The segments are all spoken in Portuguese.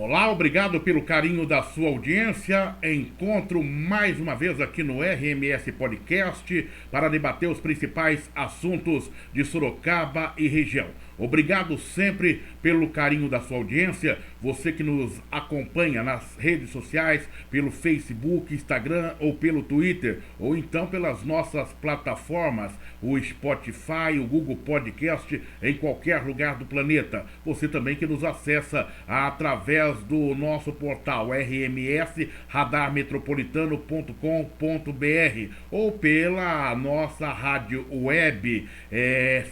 Olá, obrigado pelo carinho da sua audiência. Encontro mais uma vez aqui no RMS Podcast para debater os principais assuntos de Sorocaba e região. Obrigado sempre pelo carinho da sua audiência. Você que nos acompanha nas redes sociais, pelo Facebook, Instagram ou pelo Twitter, ou então pelas nossas plataformas, o Spotify, o Google Podcast, em qualquer lugar do planeta. Você também que nos acessa através do nosso portal rmsradarmetropolitano.com.br ou pela nossa rádio web.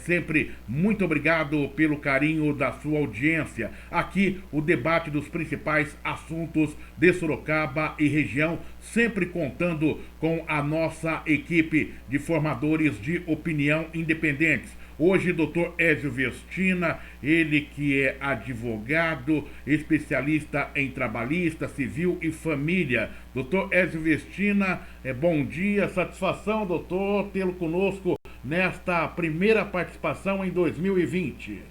Sempre muito obrigado pelo carinho da sua audiência. Aqui o debate dos principais assuntos de Sorocaba e região, sempre contando com a nossa equipe de formadores de opinião independentes. Hoje, doutor Ézio Vestina, ele que é advogado, especialista em trabalhista, civil e família. Doutor Ézio Vestina, bom dia, satisfação, doutor, tê-lo conosco nesta primeira participação em 2020.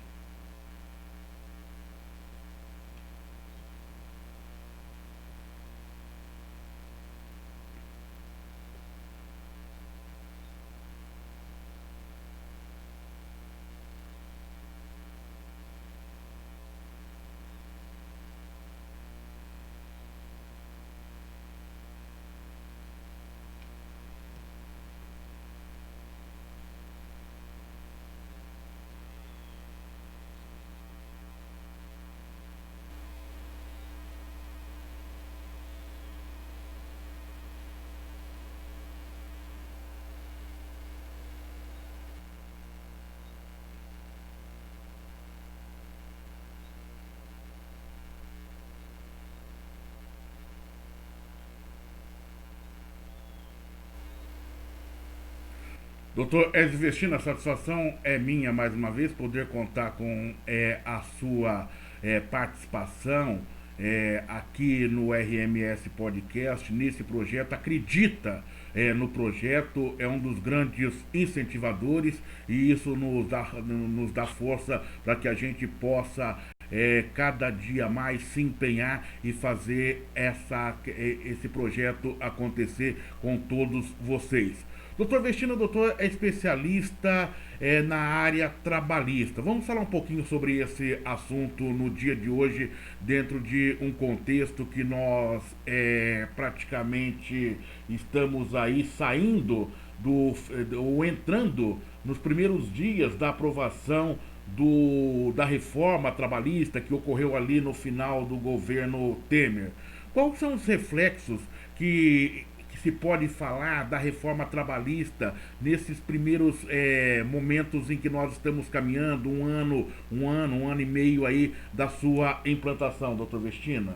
Doutor Ezio Vestina, a satisfação é minha mais uma vez poder contar com a sua participação aqui no RMS Podcast, nesse projeto. Acredita no projeto, é um dos grandes incentivadores e isso nos dá força para que a gente possa cada dia mais se empenhar e fazer esse projeto acontecer com todos vocês. Doutor Vestino, doutor é especialista na área trabalhista. Vamos falar um pouquinho sobre esse assunto no dia de hoje, dentro de um contexto que nós praticamente estamos aí saindo ou entrando nos primeiros dias da aprovação da reforma trabalhista que ocorreu ali no final do governo Temer. Quais são os reflexos que se pode falar da reforma trabalhista nesses primeiros momentos em que nós estamos caminhando, um ano e meio aí da sua implantação, doutor Vestina?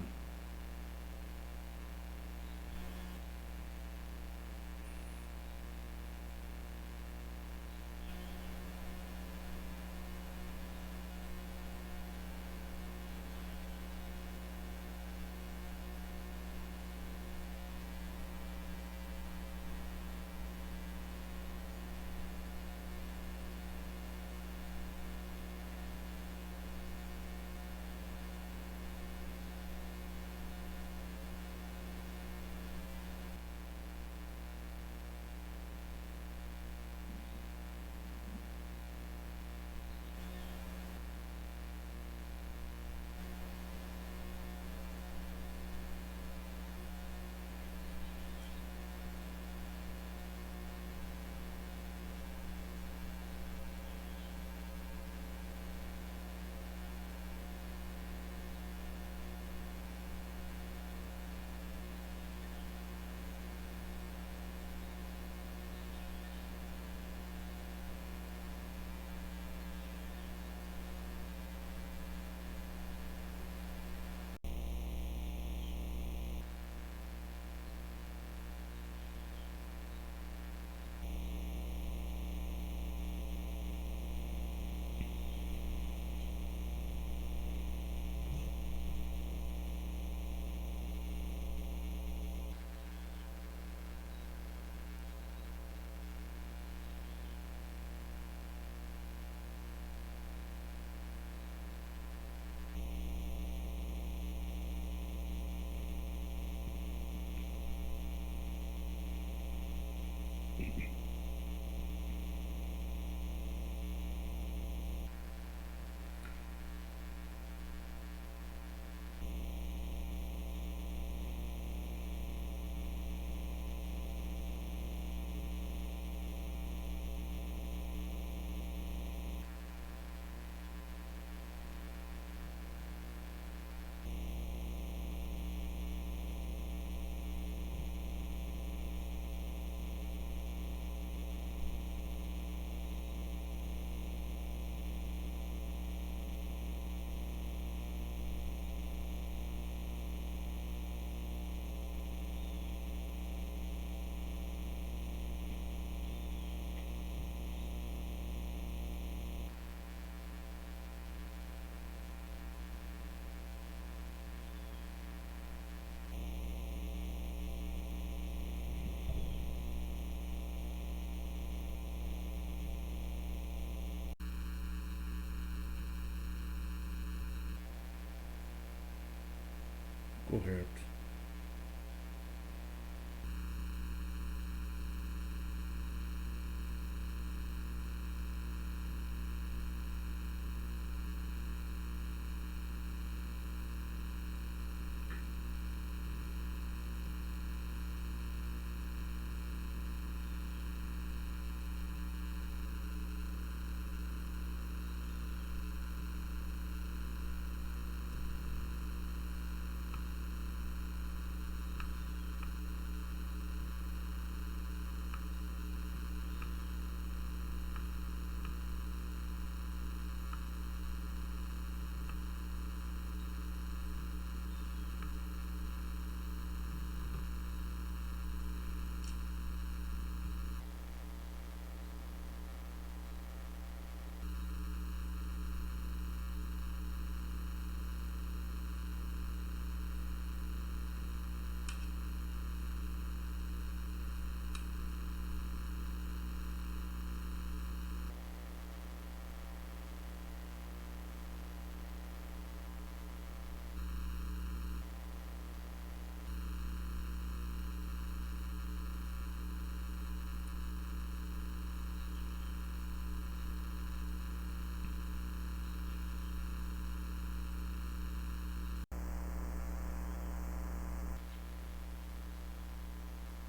Correto.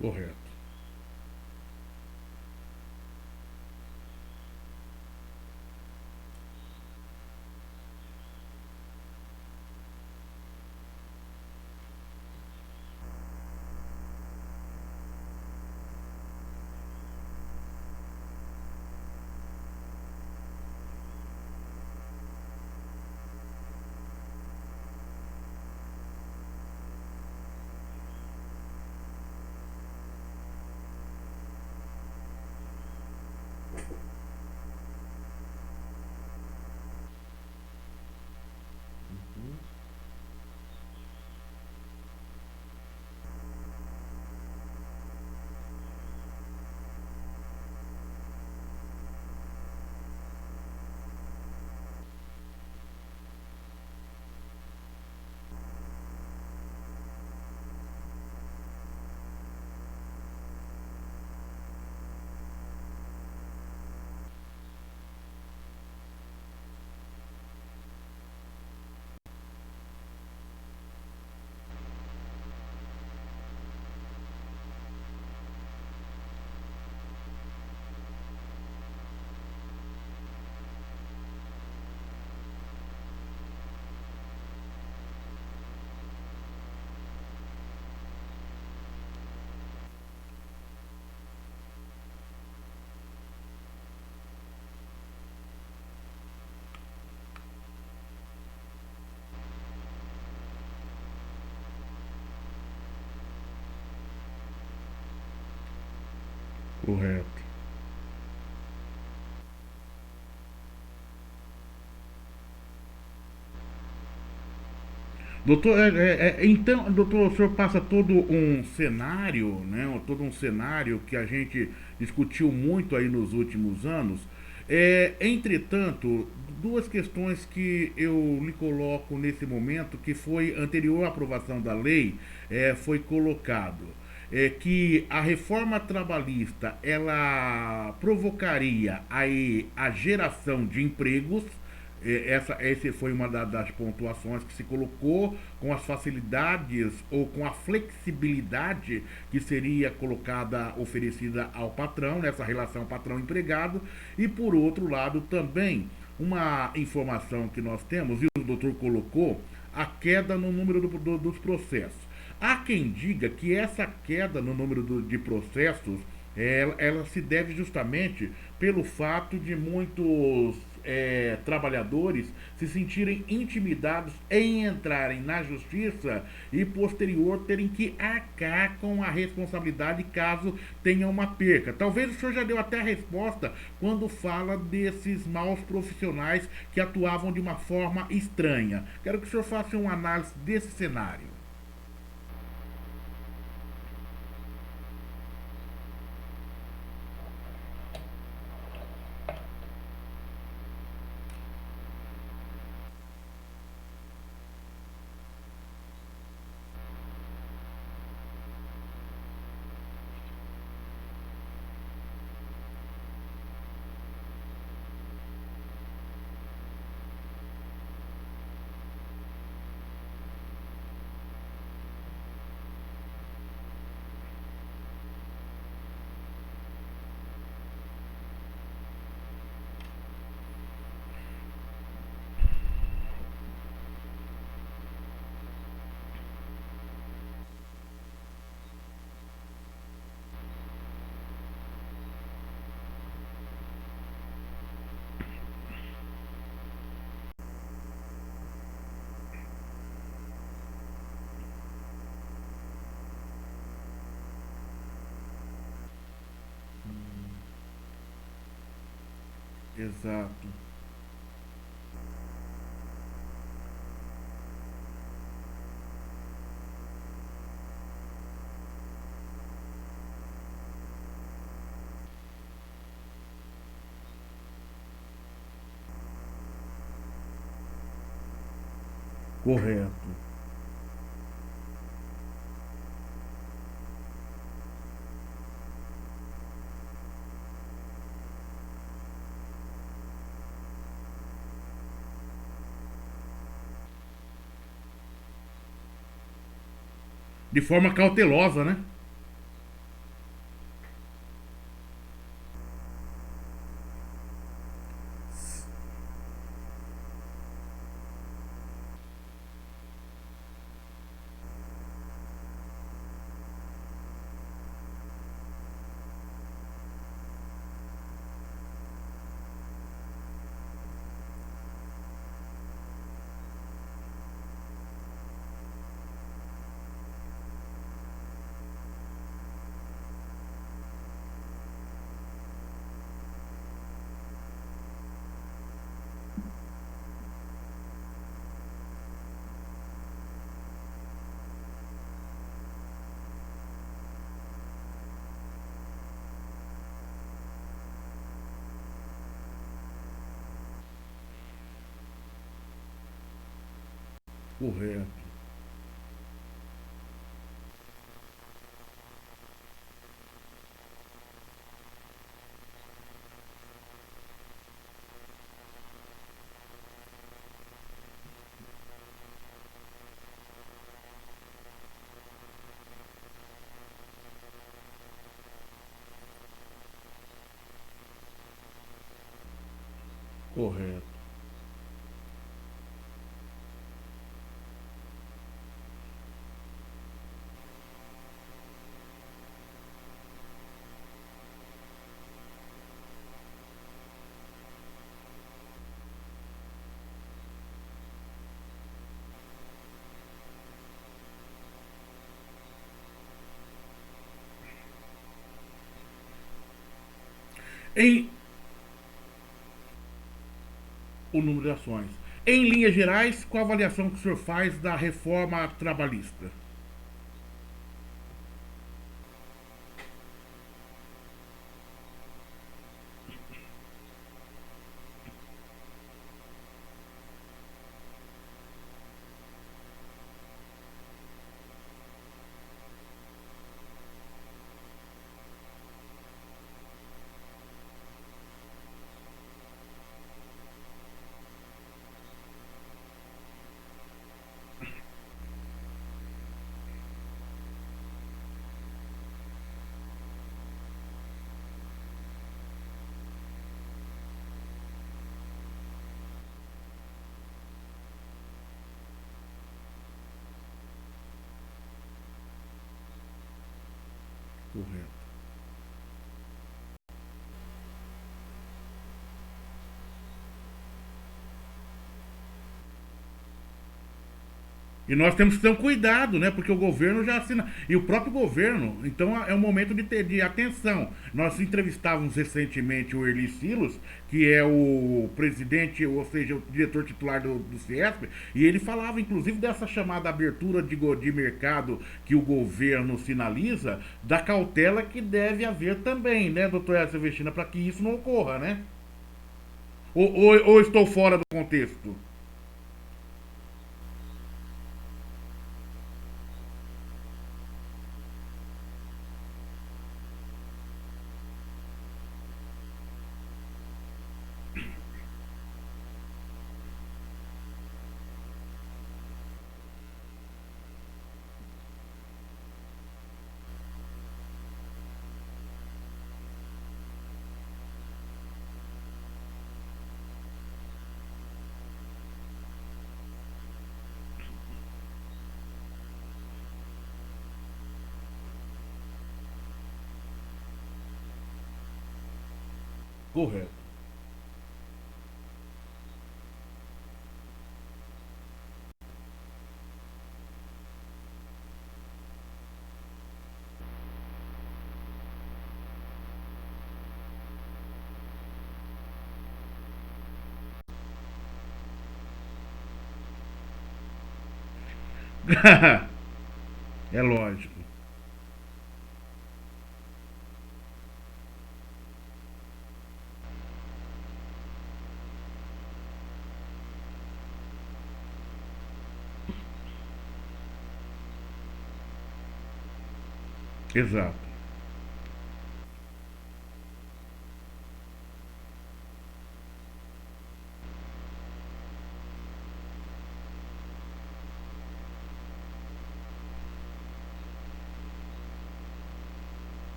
Correto. Correto. Doutor, então, doutor, o senhor passa todo um cenário, né? Todo um cenário que a gente discutiu muito aí nos últimos anos. Entretanto, duas questões que eu lhe coloco nesse momento, que foi anterior à aprovação da lei, foi colocado. Que a reforma trabalhista ela provocaria a geração de empregos. Essa foi uma das pontuações que se colocou com as facilidades ou com a flexibilidade que seria colocada, oferecida ao patrão, nessa relação patrão-empregado, e por outro lado também uma informação que nós temos, e o doutor colocou, a queda no número dos processos. Há quem diga que essa queda no número de processos ela se deve justamente pelo fato de muitos trabalhadores se sentirem intimidados em entrarem na justiça e posterior terem que arcar com a responsabilidade caso tenha uma perca. Talvez o senhor já deu até a resposta quando fala desses maus profissionais que atuavam de uma forma estranha. Quero que o senhor faça uma análise desse cenário. exato, correto. De forma cautelosa, né? Correto, correto. Em o número de ações. Em linhas gerais, qual a avaliação que o senhor faz da reforma trabalhista? Correto. E nós temos que ter um cuidado, né? Porque o governo já assina. E o próprio governo, então é um momento de ter de atenção. Nós entrevistávamos recentemente o Erli Silos, que é o presidente, ou seja, o diretor titular do Ciesp, e ele falava, inclusive, dessa chamada abertura de mercado que o governo sinaliza, da cautela que deve haver também, né, doutor Edson Vestina, para que isso não ocorra, né? Ou estou fora do contexto? Correto. É lógico. Exato.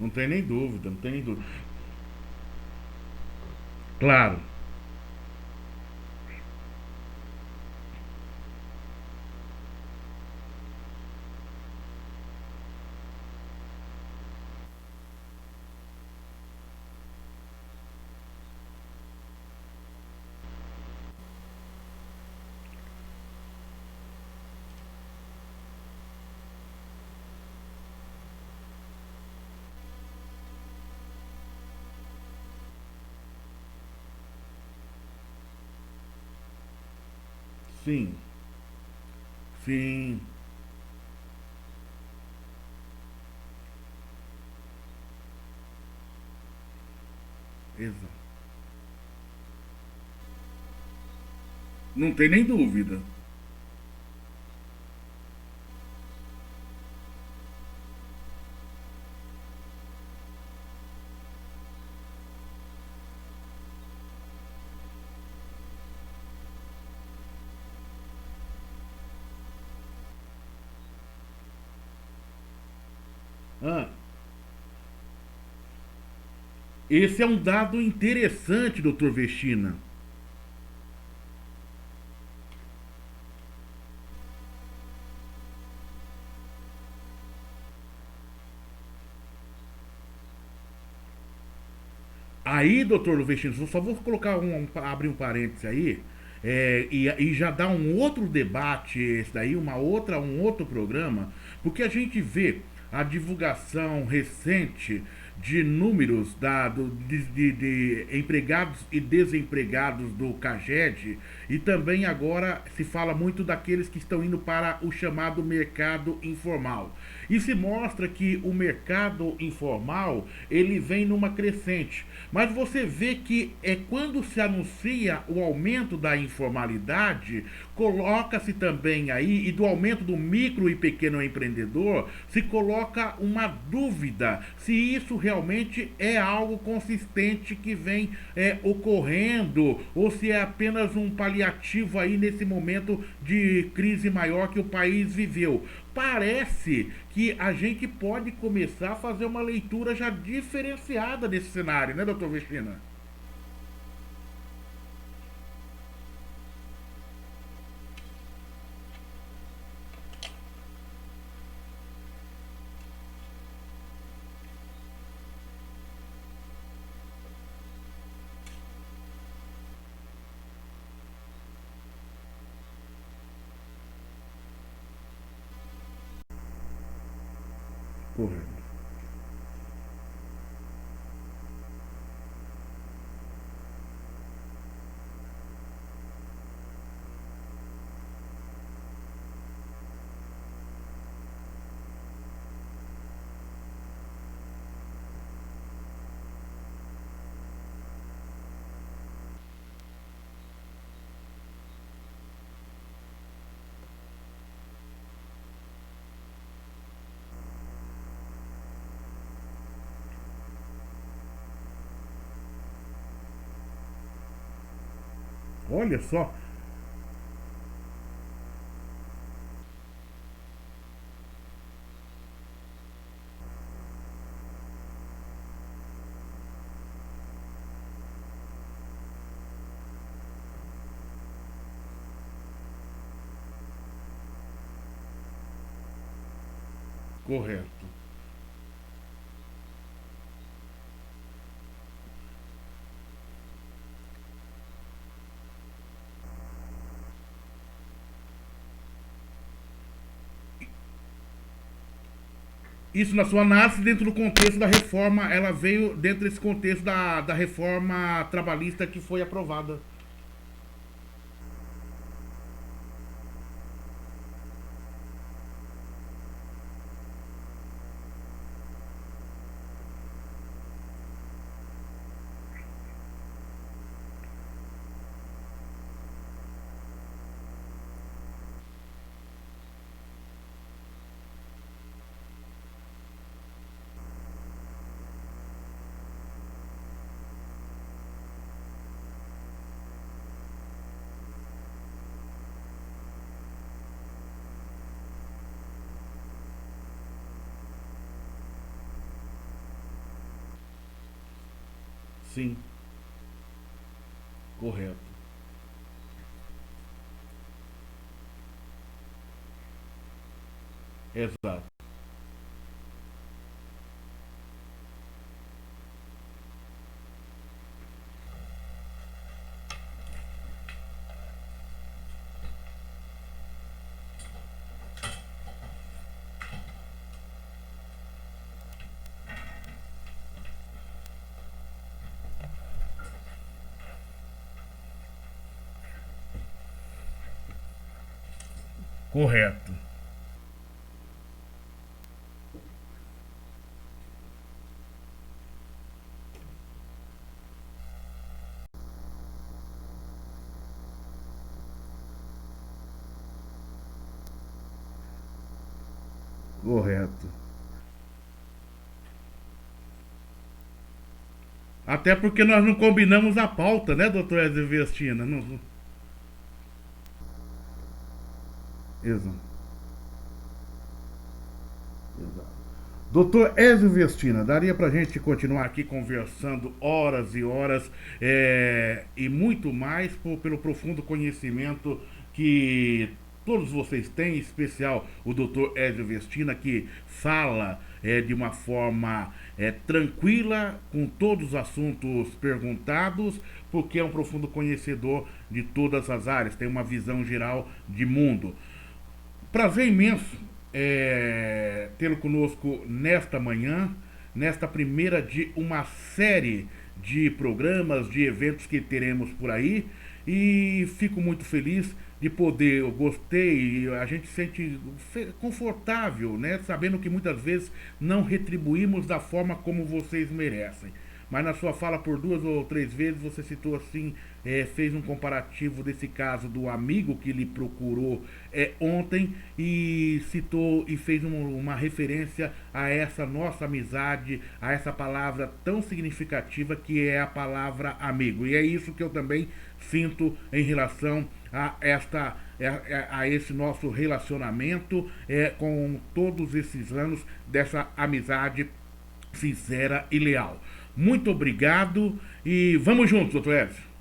Não tem nem dúvida, não tem nem dúvida. Claro. Sim. Sim. Exato. Não tem nem dúvida. Ah, esse é um dado interessante, doutor Vectina. Aí, doutor Vectina, só vou colocar abrir um parênteses aí, e já dar um outro debate, esse daí, um outro programa, porque a gente vê a divulgação recente de números de empregados e desempregados do CAGED, e também agora se fala muito daqueles que estão indo para o chamado mercado informal. E se mostra que o mercado informal ele vem numa crescente. Mas você vê que é quando se anuncia o aumento da informalidade, coloca-se também aí, e do aumento do micro e pequeno empreendedor, se coloca uma dúvida se isso realmente é algo consistente que vem ocorrendo ou se é apenas um paliativo aí nesse momento de crise maior que o país viveu. Parece que a gente pode começar a fazer uma leitura já diferenciada desse cenário, né, doutor Vestina? Correto. Olha só, correto. Isso na sua análise dentro do contexto da reforma, ela veio dentro desse contexto da reforma trabalhista que foi aprovada. Sim, correto. Exato. Correto. Correto. Até porque nós não combinamos a pauta, né, doutor Ezio Vestina? Não... Exato. Exato. Doutor Ezio Vestina, daria para a gente continuar aqui conversando horas e horas e muito mais pelo profundo conhecimento que todos vocês têm, em especial o doutor Ezio Vestina, que fala de uma forma tranquila, com todos os assuntos perguntados, porque é um profundo conhecedor de todas as áreas, tem uma visão geral de mundo. Prazer imenso tê-lo conosco nesta manhã, nesta primeira de uma série de programas, de eventos que teremos por aí. E fico muito feliz de poder, eu gostei, a gente se sente confortável, né? Sabendo que muitas vezes não retribuímos da forma como vocês merecem. Mas na sua fala por duas ou três vezes você citou assim, fez um comparativo desse caso do amigo que lhe procurou ontem e citou e fez uma referência a essa nossa amizade, a essa palavra tão significativa que é a palavra amigo. E é isso que eu também sinto em relação a a esse nosso relacionamento com todos esses anos dessa amizade sincera e leal. Muito obrigado e vamos juntos, doutor Edson.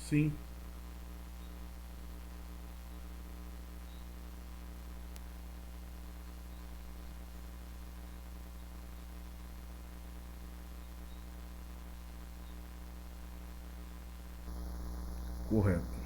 Sim, correto.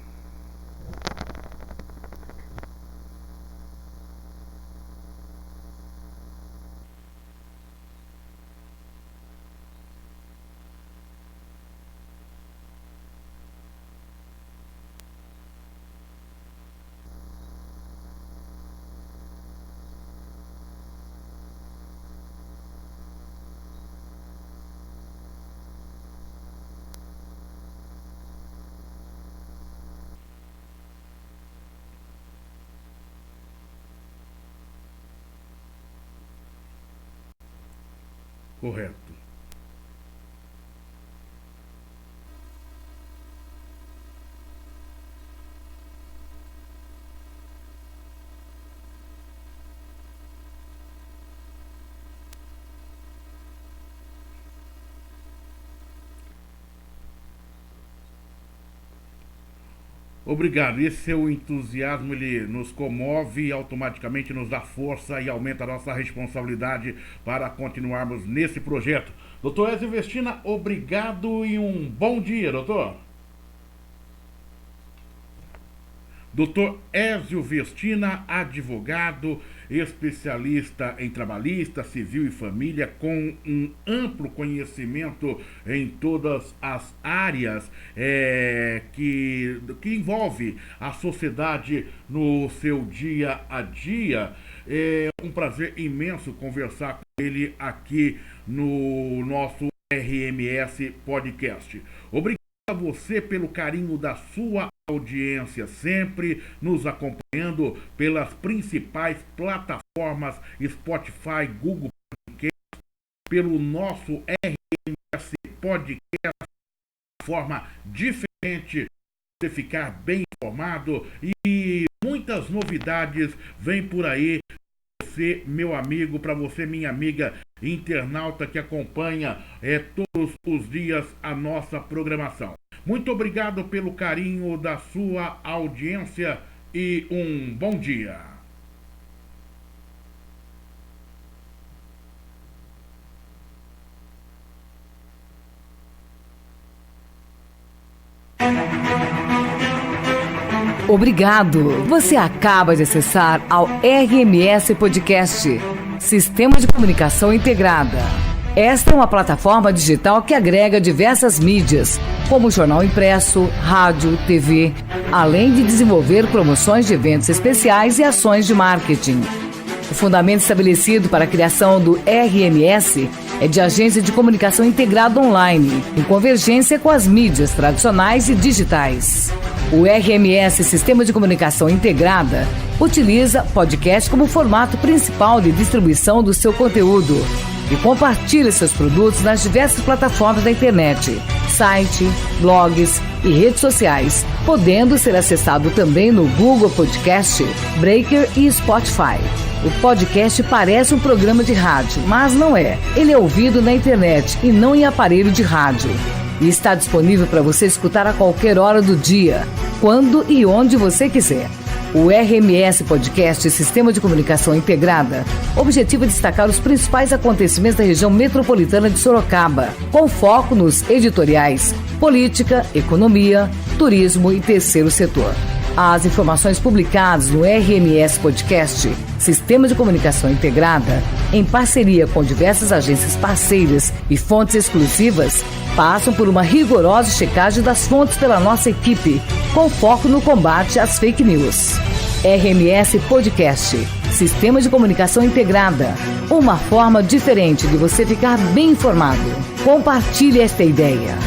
Correto. Obrigado. Esse seu entusiasmo, ele nos comove e automaticamente nos dá força e aumenta a nossa responsabilidade para continuarmos nesse projeto. Doutor Ézio Vestina, obrigado e um bom dia, doutor. Doutor Ézio Vestina, advogado, especialista em trabalhista, civil e família, com um amplo conhecimento em todas as áreas que envolve a sociedade no seu dia a dia. É um prazer imenso conversar com ele aqui no nosso RMS Podcast. Obrigado a você pelo carinho da sua audiência, sempre nos acompanhando pelas principais plataformas Spotify, Google Podcast, pelo nosso RMS Podcast, de forma diferente, você ficar bem informado, e muitas novidades vêm por aí. Você, meu amigo, para você, minha amiga internauta que acompanha todos os dias a nossa programação. Muito obrigado pelo carinho da sua audiência e um bom dia. Obrigado. Você acaba de acessar ao RMS Podcast, Sistema de Comunicação Integrada. Esta é uma plataforma digital que agrega diversas mídias, como jornal impresso, rádio, TV, além de desenvolver promoções de eventos especiais e ações de marketing. O fundamento estabelecido para a criação do RMS é de agência de comunicação integrada online, em convergência com as mídias tradicionais e digitais. O RMS Sistema de Comunicação Integrada utiliza podcast como formato principal de distribuição do seu conteúdo e compartilha seus produtos nas diversas plataformas da internet, site, blogs e redes sociais, podendo ser acessado também no Google Podcast, Breaker e Spotify. O podcast parece um programa de rádio, mas não é. Ele é ouvido na internet e não em aparelho de rádio. E está disponível para você escutar a qualquer hora do dia, quando e onde você quiser. O RMS Podcast Sistema de Comunicação Integrada objetiva destacar os principais acontecimentos da região metropolitana de Sorocaba, com foco nos editoriais, política, economia, turismo e terceiro setor. As informações publicadas no RMS Podcast Sistema de Comunicação Integrada, em parceria com diversas agências parceiras e fontes exclusivas, passam por uma rigorosa checagem das fontes pela nossa equipe, com foco no combate às fake news. RMS Podcast, Sistema de Comunicação Integrada, uma forma diferente de você ficar bem informado. Compartilhe esta ideia.